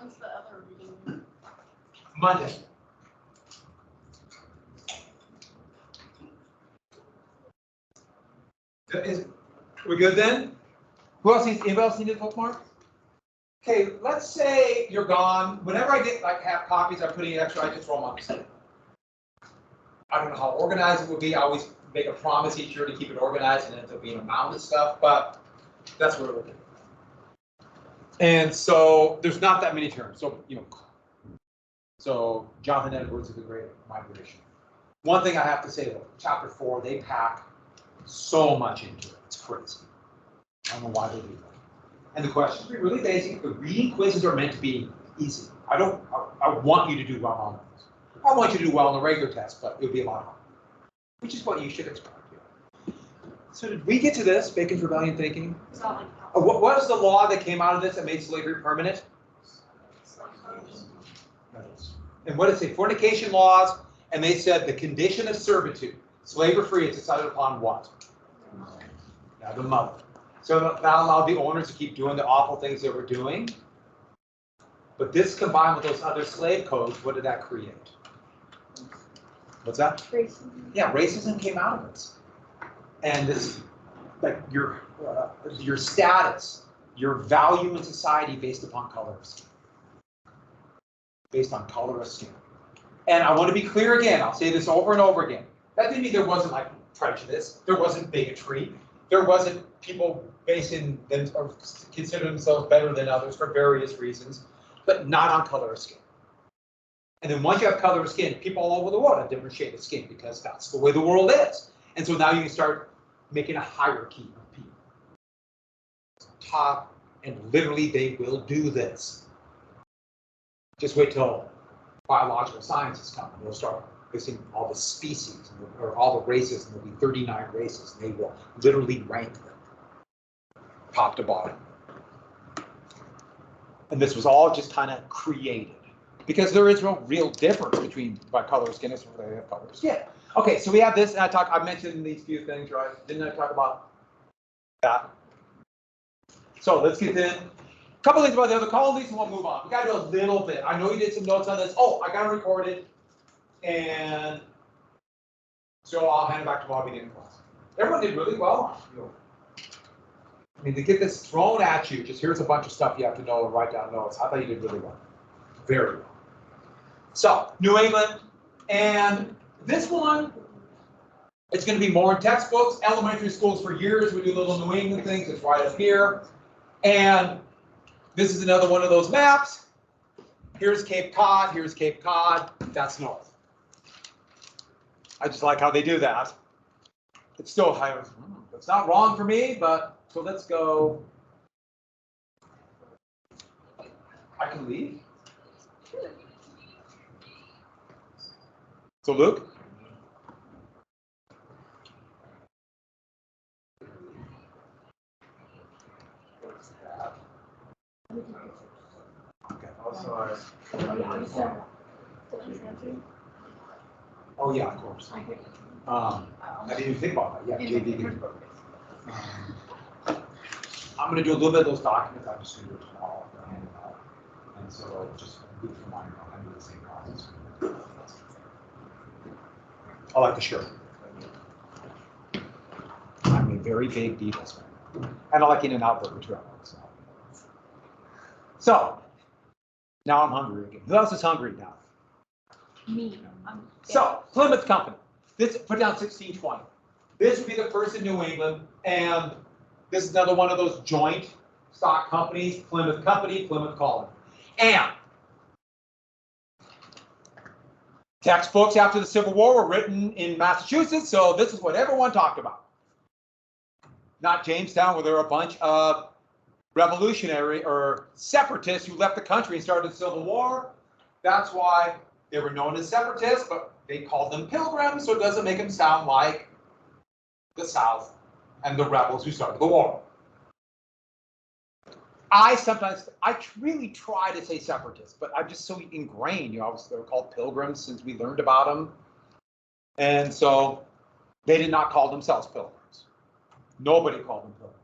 When's the other reading? Monday. We good then? Who else needs? Anybody else need a bookmark? Okay, let's say you're gone. Whenever I get have copies, I'm putting extra. I just throw them on the side. I don't know how organized it would be. I always make a promise each year to keep it organized, and it ends up being a mound of stuff. But that's what it would be. And so there's not that many terms. So so Jonathan Edwards is a great migration. One thing I have to say though, chapter 4, they pack so much into it. It's crazy. I don't know why they do that. And the questions are really basic. The reading quizzes are meant to be easy. I want you to do well on those. I want you to do well on the regular test, but it would be a lot harder, which is what you should expect. So did we get to this, Bacon's Rebellion thinking? What was the law that came out of this that made slavery permanent? And what did it say? Fornication laws, and they said the condition of servitude, slave or free, is decided upon what? Now the mother. So that allowed the owners to keep doing the awful things they were doing. But this combined with those other slave codes, what did that create? What's that? Racism. Yeah, racism came out of this. And this, like your status, your value in society based upon color of skin. Based on color of skin. And I want to be clear again, I'll say this over and over again. That didn't mean there wasn't like prejudice, there wasn't bigotry, there wasn't people basing them or consider themselves better than others for various reasons, but not on color of skin. And then once you have color of skin, people all over the world have different shade of skin because that's the way the world is. And so now you can start making a hierarchy of people. Top, and literally they will do this. Just wait till biological sciences come and they'll start listing all the species or all the races, and there'll be 39 races, and they will literally rank them top to bottom. And this was all just kind of created because there is no real difference between by color of skin and they have color of skin. Okay, so we have this, and I mentioned these few things, right? Didn't I talk about that? So let's get in. A couple things about the other colonies, and we'll move on. We got to do a little bit. I know you did some notes on this. Oh, I got to record it, and so I'll hand it back to Bobby in class. Everyone did really well. I mean, to get this thrown at you, just here's a bunch of stuff you have to know and write down notes. I thought you did really well. Very well. So, New England, and this one, it's going to be more in textbooks. Elementary schools for years, we do little New England things. It's right up here. And this is another one of those maps. Here's Cape Cod, here's Cape Cod, that's north. I just like how they do that. It's still higher. It's not wrong for me, but so let's go. I can leave. So Luke. Okay. Also, oh yeah, of course. I didn't even think about that. Yeah, JD. I'm going to do a little bit of those documents. I'm just going to do it tomorrow. And so just look for mine. I'll do the same process. I like the shirt. I'm a very big details fan. And I like In and Out Burger too. So now I'm hungry again. Who else is hungry now? Me. So Plymouth Company. This put down 1620. This would be the first in New England, and this is another one of those joint stock companies. Plymouth Company, Plymouth Colony, and textbooks after the Civil War were written in Massachusetts, so this is what everyone talked about. Not Jamestown, where there were a bunch of revolutionary or separatists who left the country and started the Civil War. That's why they were known as separatists, but they called them pilgrims, so it doesn't make them sound like the South and the rebels who started the war. I really try to say separatists, but I'm just so ingrained. Obviously they were called pilgrims since we learned about them. And so they did not call themselves pilgrims. Nobody called them pilgrims.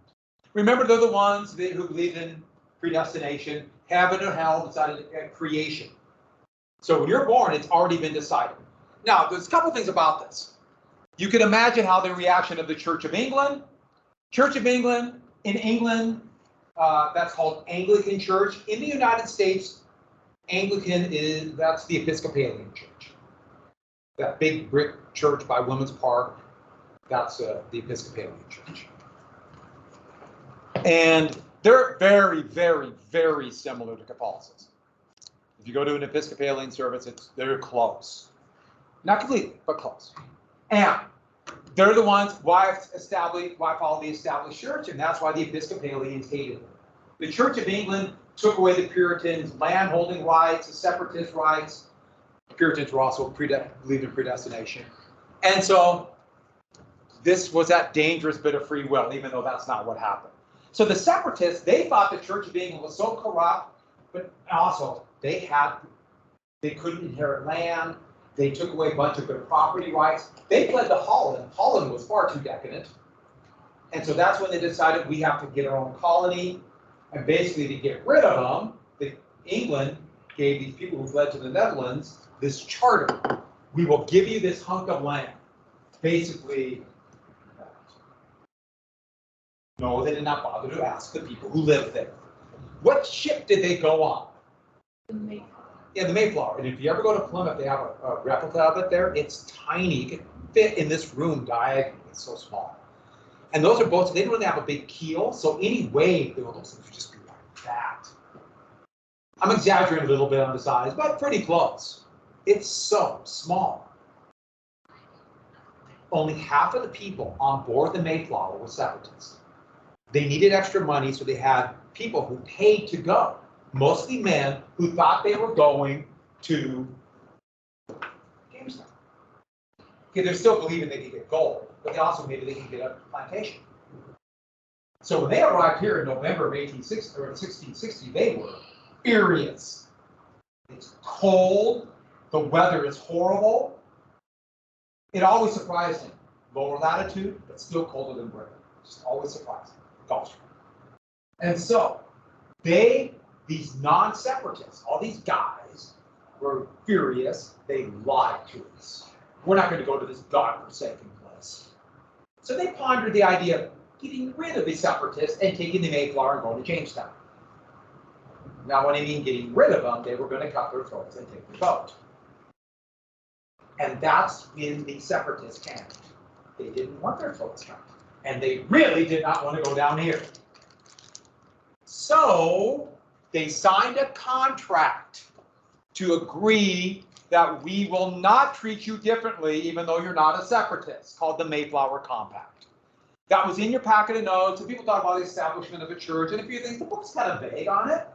Remember, they're the ones who believed in predestination, heaven or hell decided creation. So when you're born, it's already been decided. Now, there's a couple things about this. You can imagine how the reaction of the Church of England. Church of England, in England, that's called Anglican Church. In the United States, Anglican that's the Episcopalian Church. That big brick church by Women's Park, that's the Episcopalian Church. And they're very, very, very similar to Catholicism. If you go to an Episcopalian service, they're close. Not completely, but close. And they're the ones why follow the established church, and that's why the Episcopalians hated them. The Church of England took away the Puritans' land-holding rights, the separatist rights. The Puritans were also believed in predestination. And so this was that dangerous bit of free will, even though that's not what happened. So the separatists, they thought the Church of England was so corrupt, but also they couldn't inherit land. They took away a bunch of their property rights. They fled to Holland. Holland was far too decadent. And so that's when they decided we have to get our own colony. And basically to get rid of them, England gave these people who fled to the Netherlands this charter. We will give you this hunk of land. Basically, no, they did not bother to ask the people who lived there. What ship did they go on? The Mayflower. Yeah, the Mayflower. And if you ever go to Plymouth, they have a replica of it there. It's tiny. It can fit in this room diagonally. It's so small. And those are boats. They don't really have a big keel, so any wave, those things would just be like that. I'm exaggerating a little bit on the size, but pretty close. It's so small. Only half of the people on board the Mayflower were separatists. They needed extra money, so they had people who paid to go. Mostly men who thought they were going to Jamestown. Okay, they're still believing they could get gold, but they also maybe they can get a plantation. So when they arrived here in November of 1860 or 1660, they were furious. It's cold. The weather is horrible. It always surprised him. Lower latitude, but still colder than Britain. Just always surprising. Gosh. And so these non-separatists, all these guys were furious. They lied to us. We're not going to go to this godforsaken place. So they pondered the idea of getting rid of the separatists and taking the Mayflower and going to Jamestown. Now, when I mean getting rid of them, they were going to cut their throats and take the boat. And that's in the separatist camp. They didn't want their throats cut. And they really did not want to go down here. So they signed a contract to agree that we will not treat you differently even though you're not a separatist, called the Mayflower Compact. That was in your packet of notes, and people talk about the establishment of a church and a few things. The book's kind of vague on it.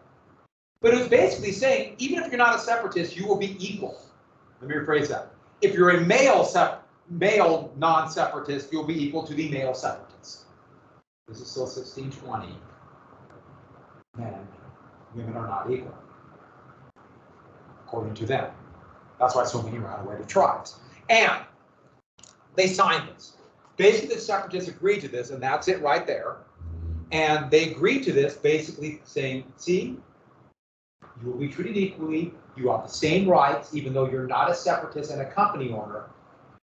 But it was basically saying, even if you're not a separatist, you will be equal. Let me rephrase that. If you're a male non-separatist, you'll be equal to the male separatist. This is still 1620. Men, women are not equal, according to them. That's why so many ran away to tribes. And they signed this. Basically, the separatists agreed to this, and that's it right there. And they agreed to this, basically saying, see, you will be treated equally. You have the same rights, even though you're not a separatist and a company owner.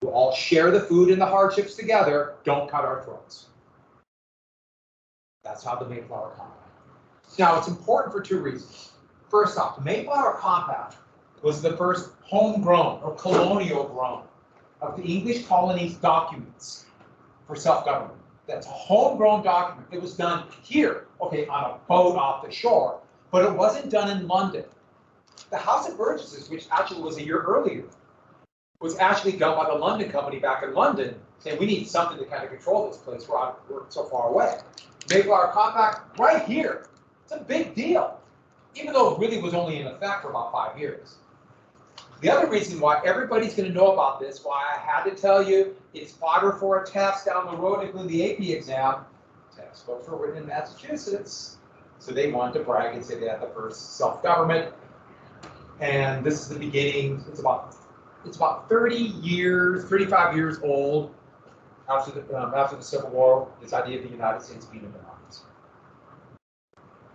We'll all share the food and the hardships together. Don't cut our throats. That's how the Mayflower Compact. Now, it's important for two reasons. First off, the Mayflower Compact was the first homegrown or colonial grown of the English colonies' documents for self-government. That's a homegrown document. It was done here, okay, on a boat off the shore, but it wasn't done in London. The House of Burgesses, which actually was a year earlier, was actually done by the London Company back in London, saying we need something to kind of control this place. We're so far away. Mayflower Compact, right here. It's a big deal, even though it really was only in effect for about 5 years. The other reason why everybody's going to know about this, why I had to tell you, it's fodder for a test down the road, including the AP exam. Textbooks were written in Massachusetts, so they wanted to brag and say they had the first self-government. And this is the beginning. It's about 30 years, 35 years old after the Civil War. This idea of the United States being a democracy.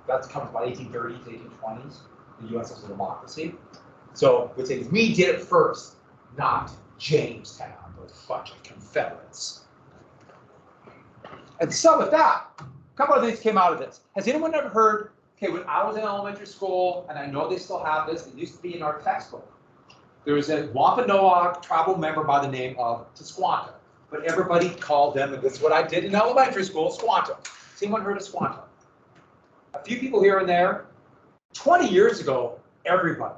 That comes about 1830s, 1820s. The U.S. was a democracy. So we'd say we did it first, not Jamestown, those bunch of Confederates. And so with that, a couple of things came out of this. Has anyone ever heard, okay, when I was in elementary school, and I know they still have this, it used to be in our textbook, there was a Wampanoag tribal member by the name of Tisquanto, but everybody called them, and this is what I did in elementary school, Squanto. Has anyone heard of Squanto? A few people here and there. 20 years ago, everybody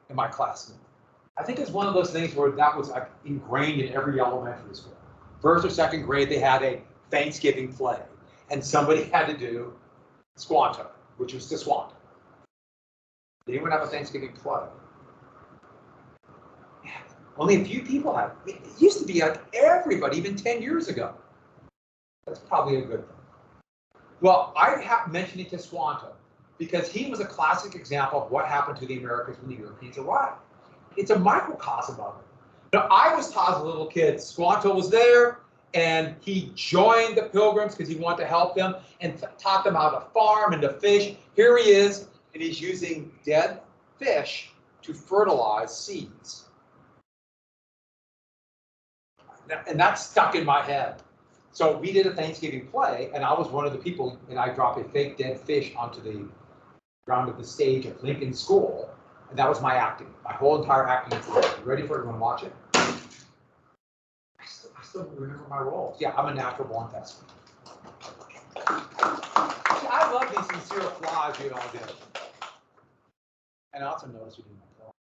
in my class knew. I think it's one of those things where that was like ingrained in every elementary school. First or second grade, they had a Thanksgiving play, and somebody had to do Squanto, which was Tisquanto. Did anyone have a Thanksgiving play? Yeah. Only a few people have. It used to be like everybody, even 10 years ago. That's probably a good thing. Well, I have mentioned it to Squanto because he was a classic example of what happened to the Americans when the Europeans arrived. It's a microcosm of it. Now, I was taught as a little kid, Squanto was there, and he joined the Pilgrims because he wanted to help them and taught them how to farm and to fish. Here he is, and he's using dead fish to fertilize seeds. And that's stuck in my head. So we did a Thanksgiving play, and I was one of the people, and I dropped a fake dead fish onto the ground of the stage at Lincoln School, and that was my acting. My whole entire acting career. You ready for it? You want to watch it? I still remember my roles. Yeah, I'm a natural born thespian. I love these sincere applause you all do. And I also noticed you didn't applaud.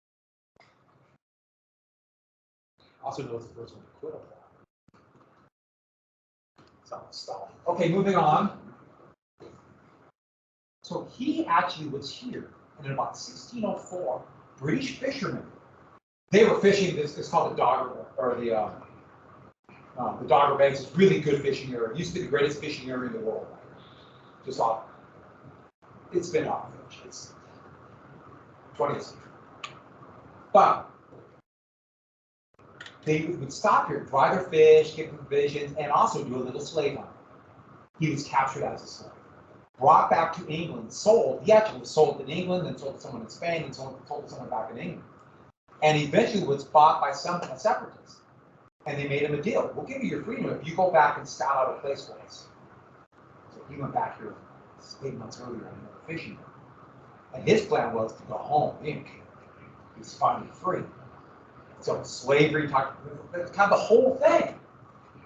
I also noticed the first one to quit applaud. Stop. Okay, moving on. So he actually was here, and in about 1604, British fishermen, they were fishing this. It's called the Dogger, or the Dogger Banks. It's really good fishing area. It used to be the greatest fishing area in the world. Just off. It's been off. It's 20th century. But they would stop here, dry their fish, get provisions, and also do a little slave hunting. He was captured as a slave, brought back to England, sold. He actually was sold in England, then sold to someone in Spain, and sold to someone back in England. And eventually was bought by a separatist. And they made him a deal. We'll give you your freedom if you go back and scout out a place for us. So he went back here 8 months earlier on another fishing boat. And his plan was to go home. He was finally free. So slavery, that's kind of the whole thing.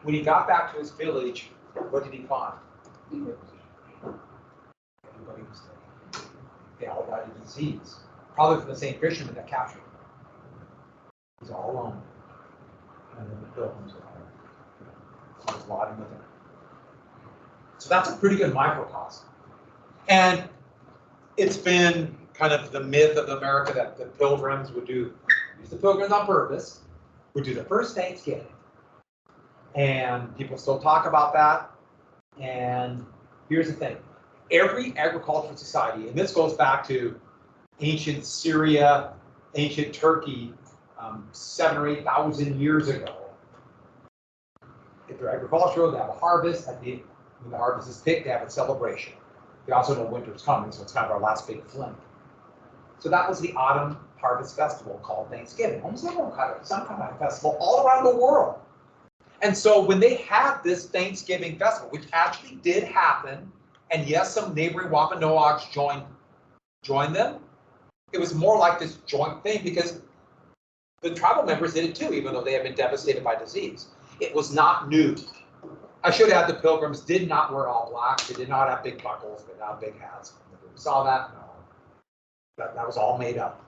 When he got back to his village, what did he find? Everybody was dead. They all died of disease. Probably from the same fisherman that captured him. He's all alone. And then the Pilgrims are there. So he's riding with him. So that's a pretty good microcosm. And it's been kind of the myth of America that the Pilgrims would do. The Pilgrims on purpose would do the first Thanksgiving. And people still talk about that. And here's the thing. Every agricultural society, and this goes back to ancient Syria, ancient Turkey, 7,000 or 8,000 years ago. If they're agricultural, they have a harvest. When the harvest is picked, they have a celebration. They also know winter's coming, so it's kind of our last big flint. So that was the autumn harvest festival called Thanksgiving. Almost everyone had some kind of festival all around the world. And so when they had this Thanksgiving festival, which actually did happen, and yes, some neighboring Wampanoags joined them, it was more like this joint thing because the tribal members did it too, even though they had been devastated by disease. It was not new. I should add the Pilgrims did not wear all black. They did not have big buckles, but not big hats. We saw that? No. That was all made up.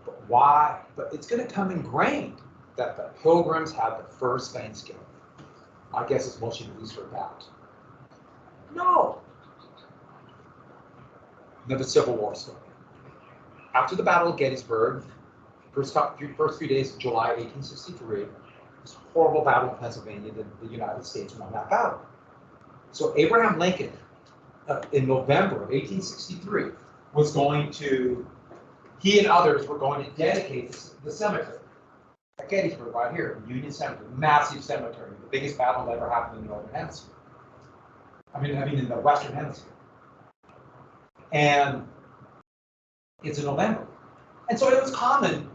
But why? But it's going to come ingrained that the Pilgrims had the first Thanksgiving. I guess it's mostly the Easter bat. No. Another Civil War story. After the Battle of Gettysburg, first few days of July 1863, this horrible battle in Pennsylvania, the United States won that battle. So Abraham Lincoln, in November of 1863, was going to, he and others were going to dedicate the cemetery at Gettysburg, right here, Union Cemetery, massive cemetery, the biggest battle that ever happened in the Northern Hemisphere. I mean in the Western Hemisphere. And it's in November. And so it was common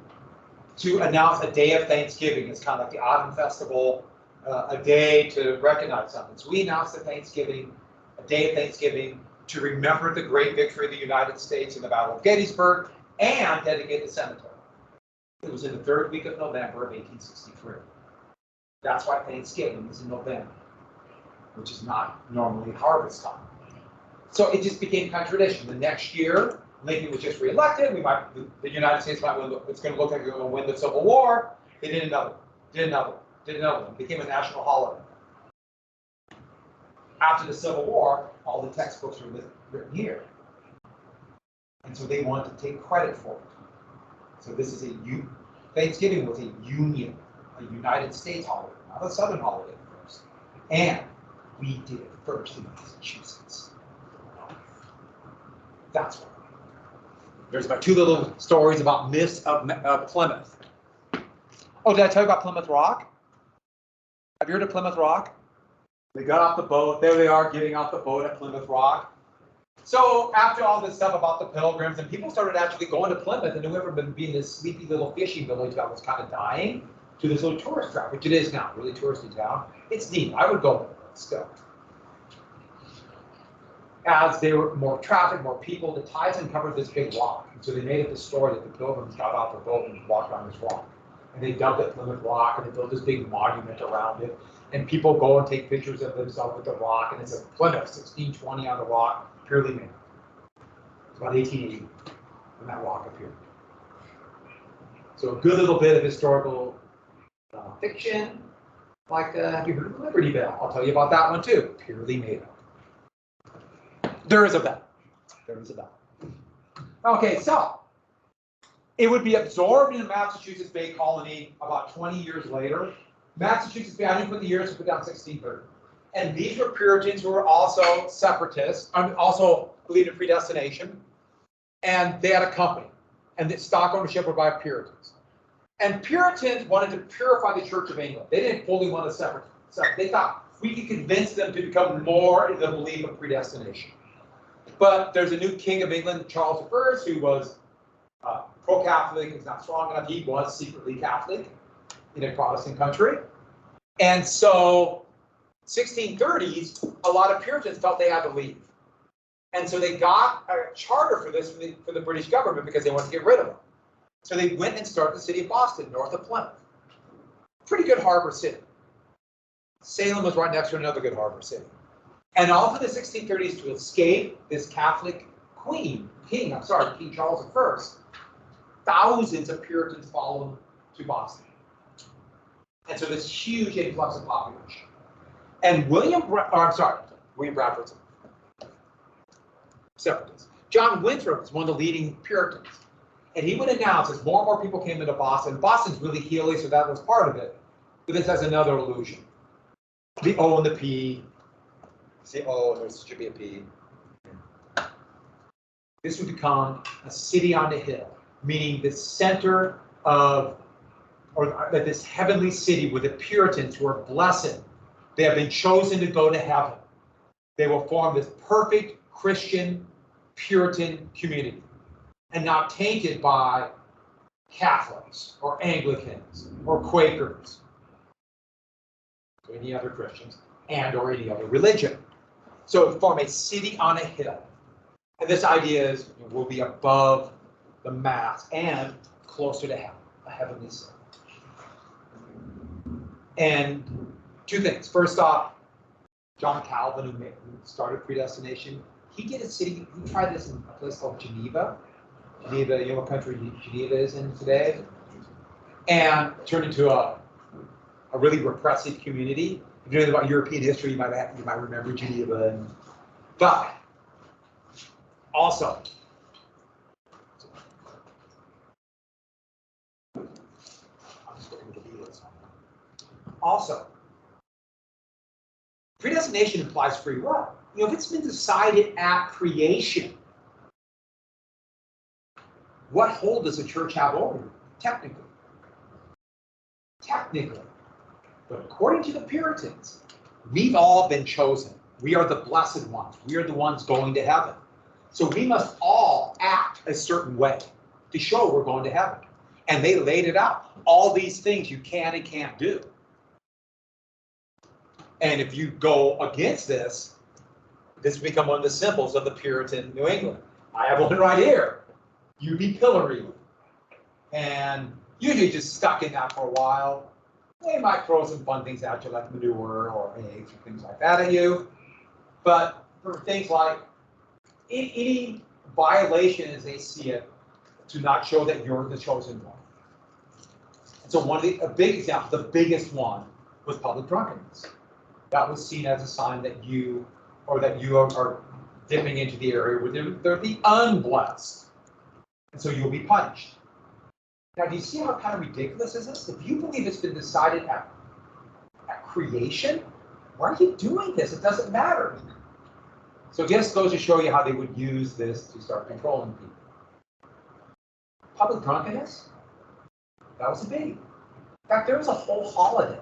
to announce a day of Thanksgiving. It's kind of like the Autumn Festival, a day to recognize something. So we announced a day of Thanksgiving to remember the great victory of the United States in the Battle of Gettysburg and dedicate the cemetery. It was in the third week of November of 1863. That's why Thanksgiving is in November, which is not normally harvest time. So it just became kind of tradition. The next year, Lincoln was just reelected. The United States might win. It's going to look like they're going to win the Civil War. They did another one. It became a national holiday. After the Civil War, all the textbooks were written here, and so they wanted to take credit for it. So this is Thanksgiving was a United States holiday, not a Southern holiday first, and we did it first in Massachusetts. That's what. There's about 2 little stories about myths of Plymouth. Oh, did I tell you about Plymouth Rock? Have you heard of Plymouth Rock? They got off the boat. There they are getting off the boat at Plymouth Rock. So after all this stuff about the Pilgrims, and people started actually going to Plymouth, and whoever been being this sleepy little fishing village that was kind of dying, to this little tourist trap, which it is now, really touristy town. It's neat. I would go there still. As there were more traffic, more people, the tides uncovered this big rock. And so they made it the story that the Pilgrims got off their boat and walked on this rock. And they dubbed it Plymouth Rock, and they built this big monument around it. And people go and take pictures of themselves with the rock, and it's a Plymouth 1620 on the rock, purely made. It's about 1880 when that rock appeared. So a good little bit of historical fiction, like have you heard of Liberty Bell? I'll tell you about that one too, purely made up. There is a bell. There is a bell. Okay, so it would be absorbed in the Massachusetts Bay Colony about 20 years later. Massachusetts Bay, I didn't put the years, I put down 1630. And these were Puritans who were also separatists, also believed in predestination. And they had a company, and the stock ownership were by Puritans. And Puritans wanted to purify the Church of England. They didn't fully want to separate. They thought we could convince them to become more in the belief of predestination. But there's a new king of England, Charles I, who was pro-Catholic, is not strong enough. He was secretly Catholic in a Protestant country. And so 1630s, a lot of Puritans felt they had to leave. And so they got a charter for this for the British government because they wanted to get rid of them. So they went and started the city of Boston, north of Plymouth. Pretty good harbor city. Salem was right next to another good harbor city. And all through the 1630s, to escape this Catholic King Charles I, thousands of Puritans followed to Boston. And so this huge influx of population. And William Bradford's separatist. John Winthrop is one of the leading Puritans. And he would announce as more and more people came into Boston, Boston's really hilly, so that was part of it. But this has another illusion. The O and the P. Say O, and there should be a P. This would become a city on the hill, meaning the center of, or this heavenly city with the Puritans who are blessed. They have been chosen to go to heaven. They will form this perfect Christian Puritan community and not tainted by Catholics or Anglicans or Quakers or any other Christians and or any other religion. So it form a city on a hill. And this idea is we'll be above the mass and closer to heaven, a heavenly city. And two things. First off, John Calvin, who started predestination, he did a city, he tried this in a place called Geneva. Geneva, you know what country Geneva is in today? And turned into a really repressive community. If you know about European history, you might remember Geneva. But also, predestination implies free will. You know, if it's been decided at creation, what hold does the church have over you? Technically. But according to the Puritans, we've all been chosen. We are the blessed ones. We are the ones going to heaven. So we must all act a certain way to show we're going to heaven. And they laid it out. All these things you can and can't do. And if you go against this, this will become one of the symbols of the Puritan New England. I have one right here. You be pilloried. And usually just stuck in that for a while. They might throw some fun things at you like manure or eggs or things like that at you. But for things like any violation as they see it, to not show that you're the chosen one. And so one of a big example, the biggest one, was public drunkenness. That was seen as a sign that you are dipping into the area where they're the unblessed. And so you'll be punished. Now, do you see how kind of ridiculous is this? If you believe it's been decided at creation, why are you doing this? It doesn't matter. So it just goes to show you how they would use this to start controlling people. Public drunkenness, that was a big. In fact, there was a whole holiday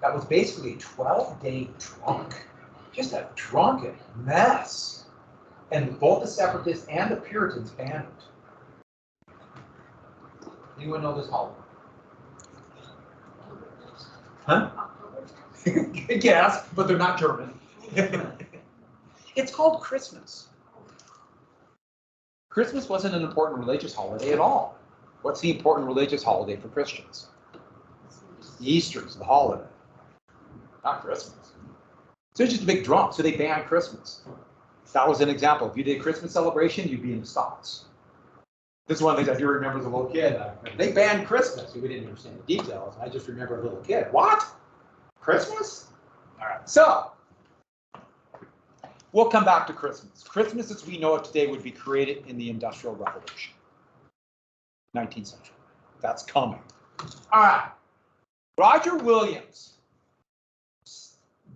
that was basically a 12-day drunk. Just a drunken mess. And both the separatists and the Puritans banned it. Anyone know this holiday? Huh? Yes, but they're not German. It's called Christmas. Christmas wasn't an important religious holiday at all. What's the important religious holiday for Christians? Easter's the holiday, not Christmas. So it's just a big drunk, so they banned Christmas. That was an example. If you did a Christmas celebration, you'd be in the stocks. This is one of the things I do remember as a little kid. They banned Christmas. We didn't understand the details. I just remember a little kid. What? Christmas? All right. So we'll come back to Christmas. Christmas as we know it today would be created in the Industrial Revolution. 19th century. That's coming. All right. Roger Williams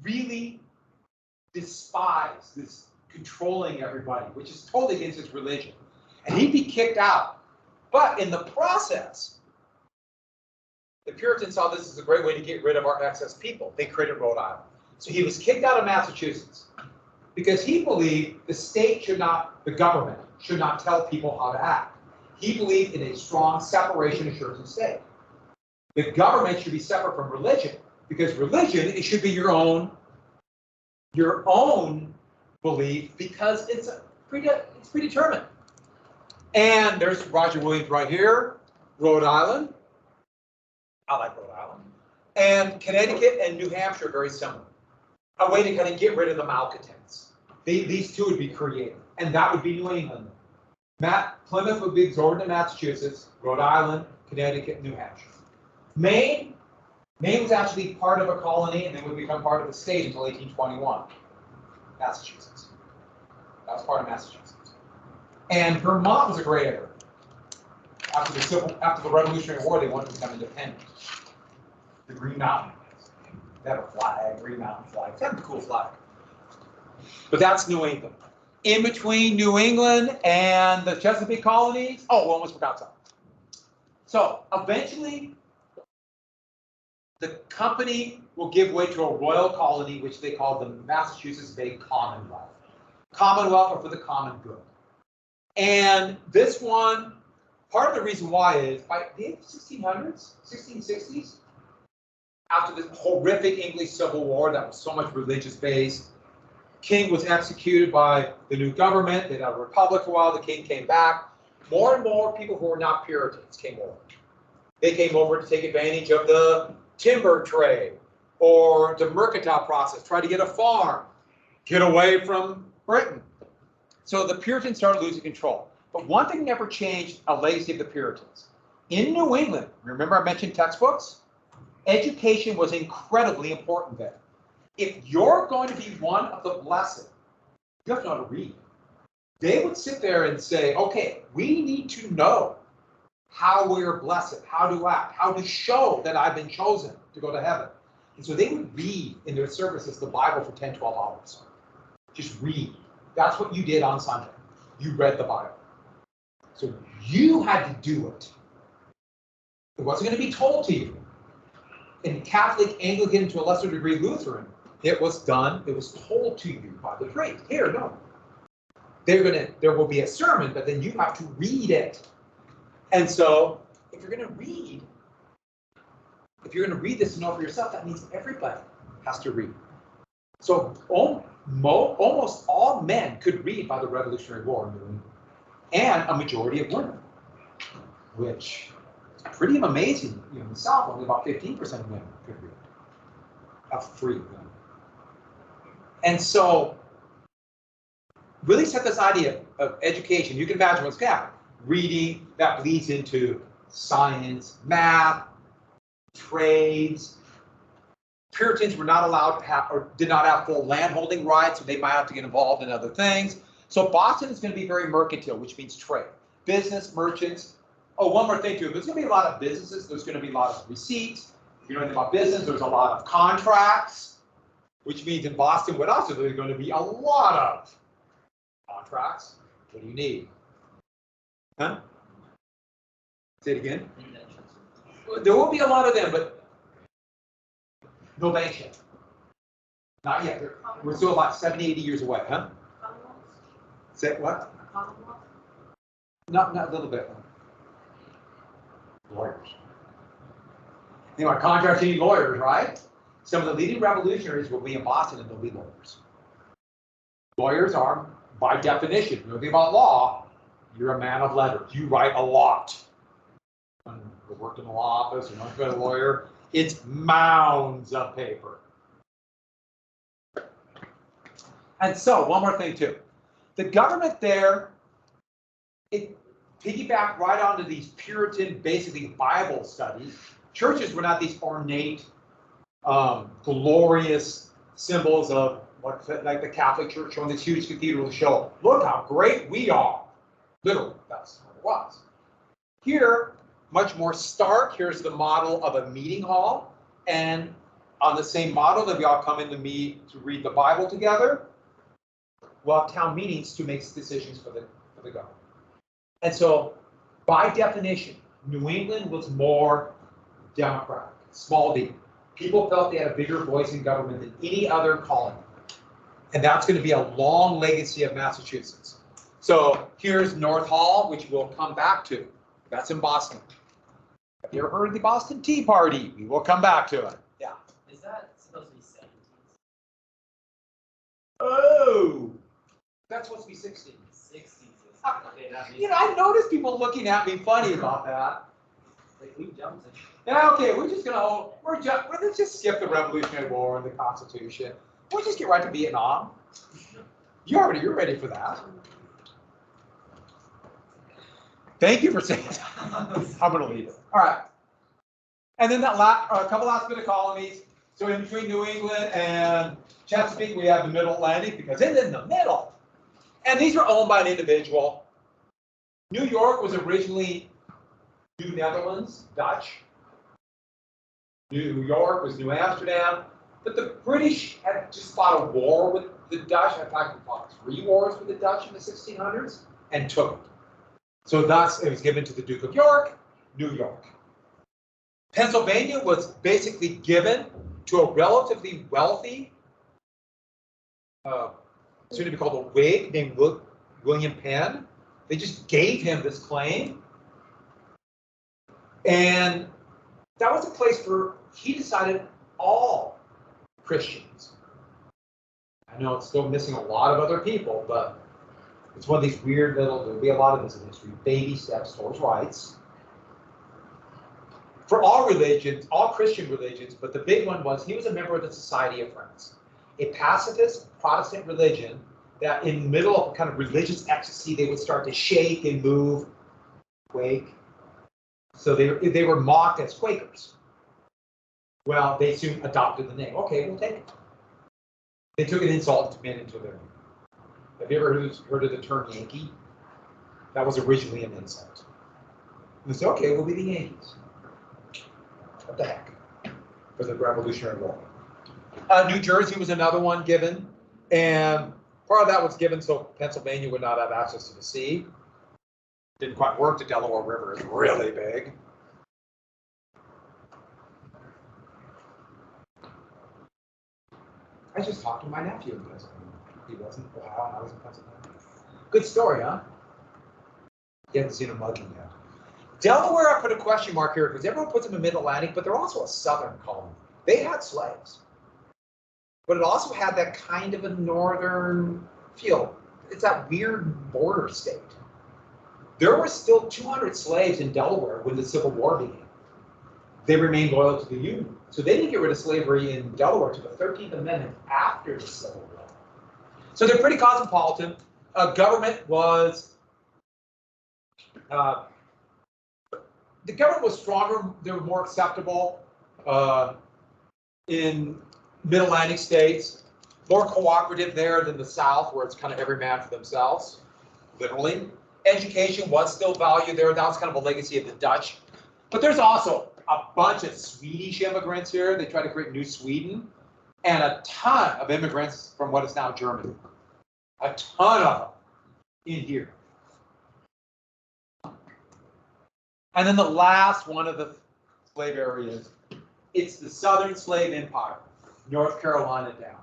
really despised this controlling everybody, which is totally against his religion. And he'd be kicked out. But in the process, the Puritans saw this as a great way to get rid of our excess people. They created Rhode Island. So he was kicked out of Massachusetts because he believed the government should not tell people how to act. He believed in a strong separation of church and state. The government should be separate from religion because religion, it should be your own belief because it's predetermined. And there's Roger Williams right here, Rhode Island. I like Rhode Island. And Connecticut and New Hampshire are very similar. A way to kind of get rid of the malcontents. These two would be created. And that would be New England. Plymouth would be absorbed in Massachusetts, Rhode Island, Connecticut, New Hampshire. Maine was actually part of a colony and then would become part of a state until 1821. Massachusetts. That was part of Massachusetts. And Vermont was a gray area. After the Revolutionary War, they wanted to become independent. The Green Mountain. They have a flag, Green Mountain flag. It's kind of a cool flag. But that's New England. In between New England and the Chesapeake colonies, we almost forgot something. So eventually, the company will give way to a royal colony, which they call the Massachusetts Bay Commonwealth. Commonwealth are for the common good. And this one, part of the reason why is by the 1600s, 1660s, after this horrific English Civil War that was so much religious based, king was executed by the new government. They had a republic for a while. The king came back. More and more people who were not Puritans came over. They came over to take advantage of the timber trade or the mercantile process, try to get a farm, get away from Britain. So the Puritans started losing control. But one thing never changed, a legacy of the Puritans. In New England, remember I mentioned textbooks? Education was incredibly important there. If you're going to be one of the blessed, you have to know how to read. They would sit there and say, okay, we need to know how we're blessed, how to act, how to show that I've been chosen to go to heaven. And so they would read in their services the Bible for 10, 12 hours. Just read. That's what you did on Sunday. You read the Bible. So you had to do it. It wasn't going to be told to you. In Catholic, Anglican, to a lesser degree Lutheran, it was done, it was told to you by the priest. Here, no. there will be a sermon, but then you have to read it. And so if you're going to read this to know for yourself, that means everybody has to read. So almost all men could read by the Revolutionary War in New England, and a majority of women, which is pretty amazing. You know, in the South, only about 15% of women could read. Of free women. And so really set this idea of education. You can imagine what's happening. Reading, that bleeds into science, math, trades. Puritans were not allowed to have, or did not have full landholding rights, so they might have to get involved in other things. So Boston is going to be very mercantile, which means trade. Business, merchants. Oh, one more thing too. There's going to be a lot of businesses. There's going to be a lot of receipts. If you know anything about business, there's a lot of contracts, which means in Boston, what else is there going to be? A lot of contracts. What do you need? Huh? Say it again. There will be a lot of them, but no bank yet. Not yet. We're still about 70, 80 years away, huh? Say what? Not a little bit. Lawyers. Anyway, contracts need lawyers, right? Some of the leading revolutionaries will be in Boston and they'll be lawyers. Lawyers are, by definition, you know anything about law, you're a man of letters. You write a lot. When you worked in a law office or not been a lawyer, it's mounds of paper. And so, one more thing too. The government there, it piggybacked right onto these Puritan, basically Bible studies. Churches were not these ornate, glorious symbols of what, like the Catholic Church showing this huge cathedral to show, look how great we are. Literally, that's what it was. Here, much more stark. Here's the model of a meeting hall, and on the same model that we all come in to meet to read the Bible together, we'll have town meetings to make decisions for the government. And so, by definition, New England was more democratic, small d. People felt they had a bigger voice in government than any other colony. And that's going to be a long legacy of Massachusetts. So here's North Hall, which we'll come back to. That's in Boston. Have you ever heard of the Boston Tea Party? We will come back to it. Yeah. Is that supposed to be 70s? Oh, that's supposed to be 60s. 60s. Okay, that means You know, I noticed people looking at me funny about that. like we jumped in. Yeah, okay, we're just gonna let's just skip the Revolutionary War and the Constitution. We'll just get right to Vietnam. You're ready for that. Thank you for saying that. I'm gonna leave it. All right. And then that a couple last bit of colonies. So in between New England and Chesapeake, we have the Middle Atlantic because it's in the middle. And these were owned by an individual. New York was originally New Netherlands, Dutch. New York was New Amsterdam. But the British had just fought a war with the Dutch. In fact, they fought 3 wars with the Dutch in the 1600s and took it. So thus, it was given to the Duke of York, New York. Pennsylvania was basically given to a relatively wealthy, soon to be called a Whig named William Penn. They just gave him this claim. And that was a place where he decided all Christians. I know it's still missing a lot of other people, but it's one of these weird little, there'll be a lot of this in history, baby steps towards rights. For all religions, all Christian religions, but the big one was he was a member of the Society of Friends, a pacifist Protestant religion that in the middle of kind of religious ecstasy, they would start to shake and move, quake. So they were mocked as Quakers. Well, they soon adopted the name. Okay, we'll take it. They took an insult to men into their name. Have you ever heard of the term Yankee? That was originally an insult. And they said, okay, we'll be the Yankees. What the heck? For the Revolutionary War. New Jersey was another one given. And part of that was given so Pennsylvania would not have access to the sea. Didn't quite work. The Delaware River is really big. I just talked to my nephew in Pennsylvania. He was in Ohio and I was in Pennsylvania. Good story, huh? You haven't seen a mugging yet. Delaware, I put a question mark here because everyone puts them in Mid-Atlantic, but they're also a southern colony. They had slaves, but it also had that kind of a northern feel. It's that weird border state. There were still 200 slaves in Delaware when the Civil War began. They remained loyal to the Union. So they didn't get rid of slavery in Delaware to the 13th Amendment after the Civil War. So they're pretty cosmopolitan. Government was, the government was stronger, they were more acceptable in Mid-Atlantic states, more cooperative there than the South, where it's kind of every man for themselves, literally. Education was still valued there. That was kind of a legacy of the Dutch. But there's also a bunch of Swedish immigrants here. They tried to create New Sweden. And a ton of immigrants from what is now Germany. A ton of them in here. And then the last one of the slave areas, it's the Southern Slave Empire, North Carolina down.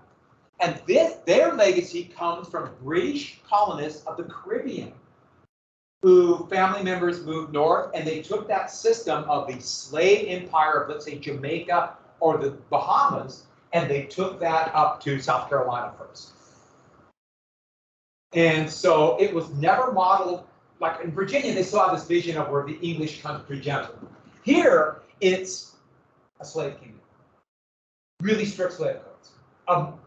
And their legacy comes from British colonists of the Caribbean, who family members moved north, and they took that system of the slave empire of, let's say, Jamaica or the Bahamas, and they took that up to South Carolina first. And so it was never modeled, like in Virginia, they still have this vision of where the English country gentleman. Here, it's a slave kingdom. Really strict slave codes.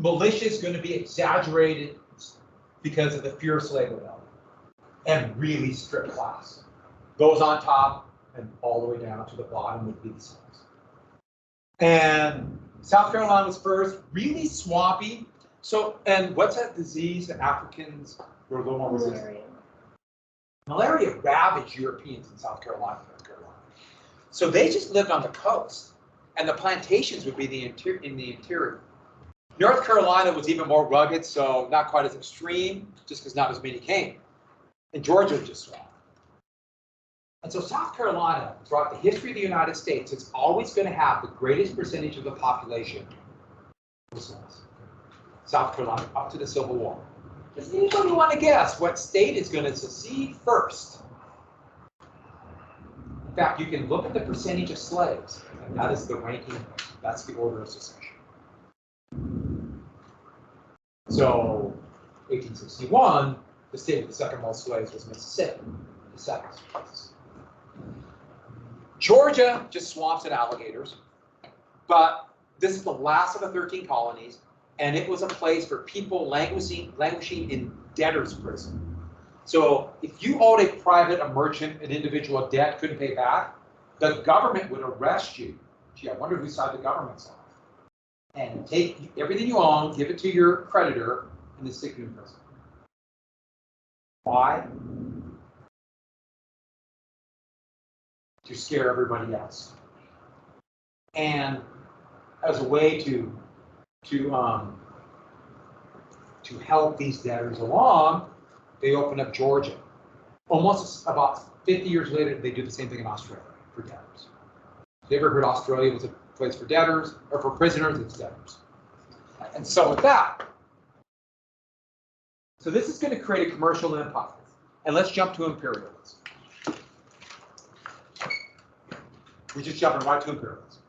Militia is going to be exaggerated because of the fear of slave rebellion. And really strict class. Those on top and all the way down to the bottom would be the slaves. And South Carolina was first, really swampy. So, and what's that disease that Africans were a little more resistant? Malaria ravaged Europeans in South Carolina, North Carolina. So they just lived on the coast, and the plantations would be in the interior. North Carolina was even more rugged, so not quite as extreme, just because not as many came. And Georgia just swamped. And so South Carolina, throughout the history of the United States, is always going to have the greatest percentage of the population. South Carolina, up to the Civil War. Does anybody want to guess what state is going to secede first? In fact, you can look at the percentage of slaves, and that is the ranking, that's the order of secession. So, 1861, the state with the second most slaves was Mississippi, the second place. Georgia just swamps and alligators, but this is the last of the 13 colonies, and it was a place for people languishing in debtor's prison. So if you owed a private, a merchant, an individual debt, couldn't pay back, the government would arrest you. Gee, I wonder whose side the government's on. And take everything you own, give it to your creditor, and then stick you in prison. Why? To scare everybody else. And as a way to help these debtors along, they open up Georgia. Almost about 50 years later, they do the same thing in Australia for debtors. Have you ever heard Australia was a place for debtors, or for prisoners? It's debtors. And so with that, so this is going to create a commercial empire. And let's jump to imperialism. We're just jumping right to imperialism.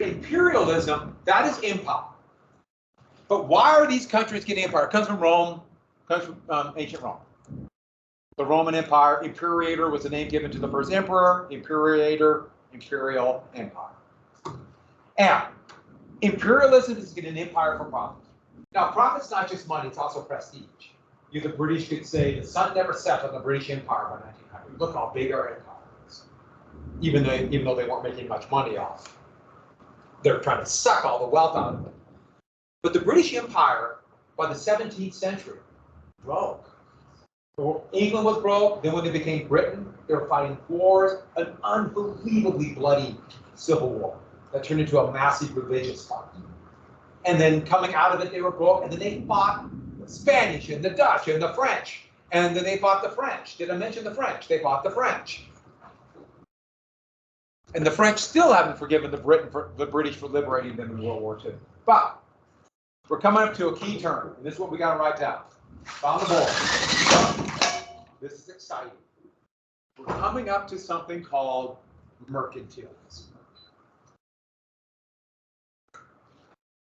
Imperialism, that is empire. But why are these countries getting empire? It comes from Rome, comes from ancient Rome. The Roman Empire, imperator was the name given to the first emperor, imperator, imperial empire. And imperialism is getting an empire for profit. Now, profit's not just money, it's also prestige. You, the British, could say the sun never set on the British Empire by 1900. Look how big our empire is. Even though they weren't making much money off. They're trying to suck all the wealth out of it. But the British Empire, by the 17th century, broke. England was broke, then when they became Britain, they were fighting wars, an unbelievably bloody civil war that turned into a massive religious fight. And then coming out of it, they were broke, and then they fought the Spanish and the Dutch and the French. And then they fought the French. Did I mention the French? They fought the French. And the French still haven't forgiven the British for liberating them in World War II. But we're coming up to a key term, and this is what we got to write down. On the board. This is exciting. We're coming up to something called mercantilism.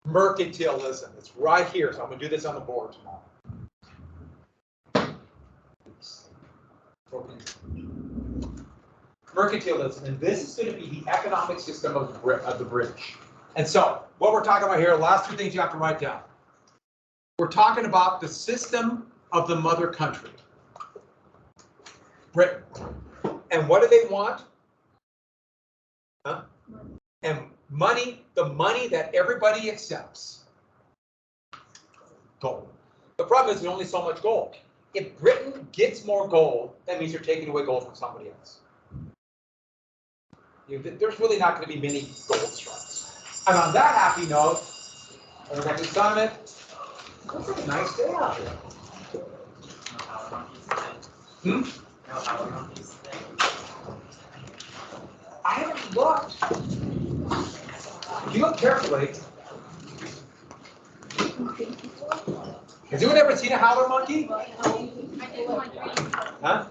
Mercantilism. It's right here. So I'm going to do this on the board tomorrow. Mercantilism, and this is going to be the economic system of the British. And so, what we're talking about here, last two things you have to write down. We're talking about the system of the mother country, Britain. And what do they want? Huh? And money, the money that everybody accepts. Gold. The problem is there's only so much gold. If Britain gets more gold, that means you're taking away gold from somebody else. There's really not going to be many gold strikes. And on that happy note, everybody summit. Looks like a nice day out here. Hmm? I haven't looked. If you look carefully, has anyone ever seen a howler monkey? Huh?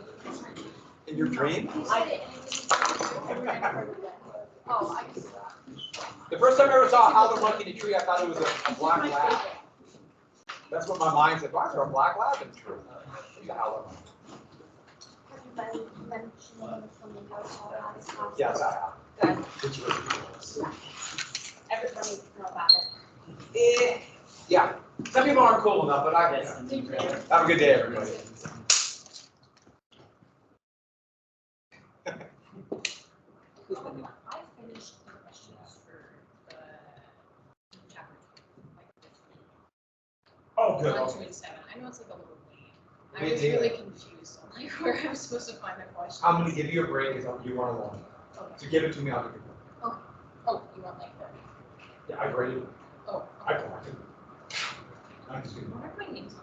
In your dream? The first time I ever saw a howler monkey in a tree, I thought it was a black lab. That's what my mind said. Why is there a black lab in the tree? It's a howler monkey. Yes, I have. Good. It's ridiculous. Everybody needs to know about it. Yeah. Some people aren't cool enough, but I can. Have a good day, everybody. I finished the questions for the chapter, like this week. Oh, good. 1, Okay. 2, and 7. I know it's like a little late. I was really confused on like where I was supposed to find the questions. I'm going to give you a break because you want to learn. Okay. So give it to me, I'll give it. Oh, you want like the. Yeah, I graded it. Oh. I collected it. I just didn't. What are my names on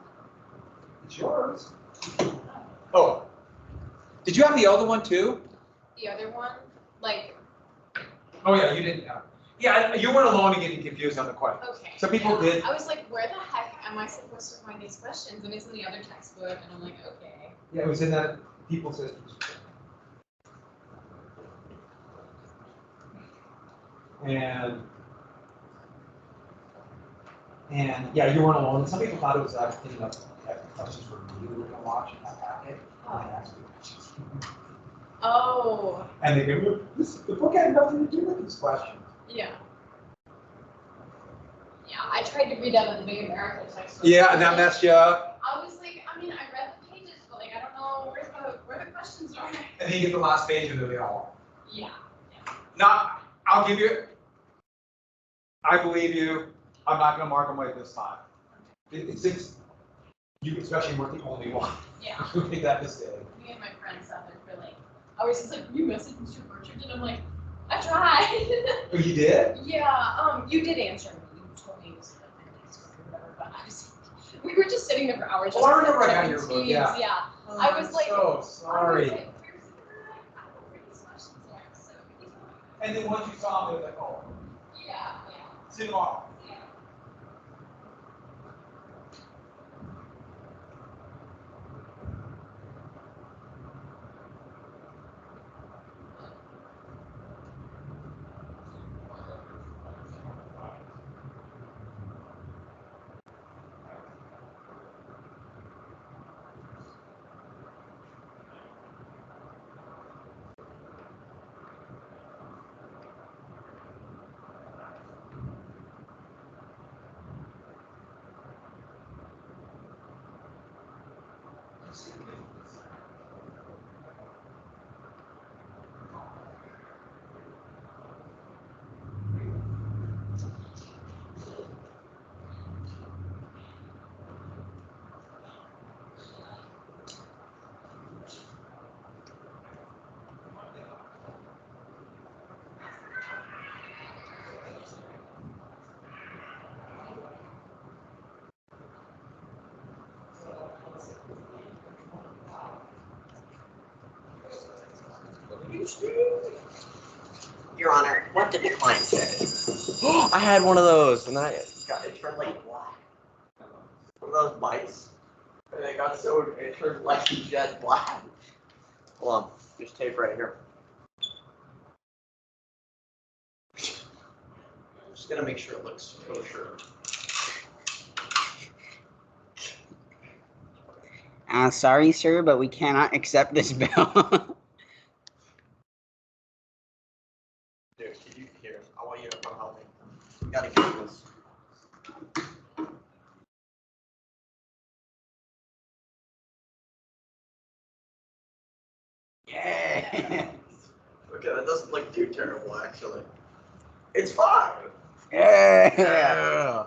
It's yours. Oh. Did you have the other one too? the other one? Like, Oh, yeah, you didn't have. Yeah, you weren't alone in getting confused on the question. okay. Some people yeah. did. I was like, where the heck am I supposed to find these questions? And it's in the other textbook, and I'm like, okay. Yeah, it was in that people systems. And yeah, you weren't alone. Some people thought it was you know, questions for you were going to watch in that packet. Oh. And they go, the book had nothing to do with these questions. Yeah. Yeah, I tried to read out of the Big America textbook. Yeah, and that messed you up. I was like, I mean, I read the pages, but like, I don't know where the questions are. And then you get the last page and they all. Yeah. Now, I'll give you, I believe you. I'm not going to mark them right this time. Since you especially weren't the only one Yeah. who made that mistake. Me and my friends out there for like, I was just like, you messaged Mr. Bertrand, and I'm like, I tried. Oh, you did? Yeah, you did answer me. You told me it was like my next book or whatever, but I was, we were just sitting there for hours. Oh, I just remember I got checking your book, teams, yeah. Yeah. Oh, I was like, so sorry. I was like, I don't know where these questions are, so And then once you saw them, they were like, oh, yeah. see you tomorrow. Yeah. Your Honor, what did the client say? I had one of those, and then it turned like black. One of those bites. got so it turned like jet black. Hold on, there's tape right here. I'm just gonna make sure it looks kosher. Sorry, sir, but we cannot accept this bill. Dude, can you here? I want you to come help me. You gotta get this. Yeah. Okay, that doesn't look too terrible actually. It's fine. Yeah.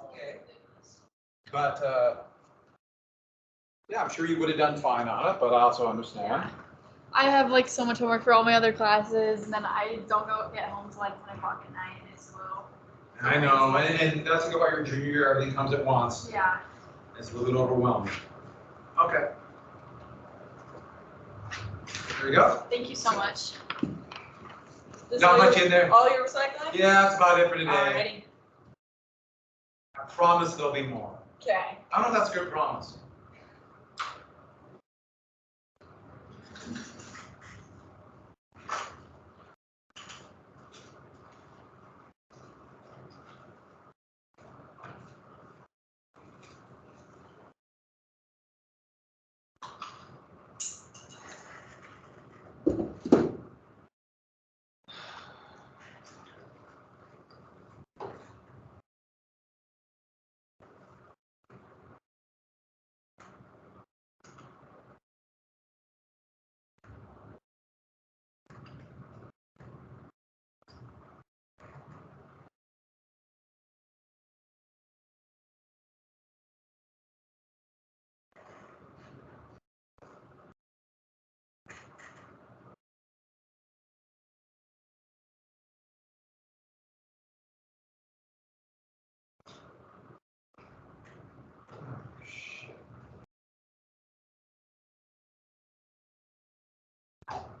Okay. But, yeah, I'm sure you would have done fine on it, but I also understand. I have like so much homework for all my other classes, and then I don't get home till like 10 o'clock at night, and it's slow. I know, and that's the good about your junior year, everything comes at once. Yeah. It's a little bit overwhelming. Okay. There you go. Thank you so much. This Not all much your- in there. All your recycling? Yeah, that's about it for today. Alrighty. I promise there'll be more. Okay. I don't know if that's a good promise. I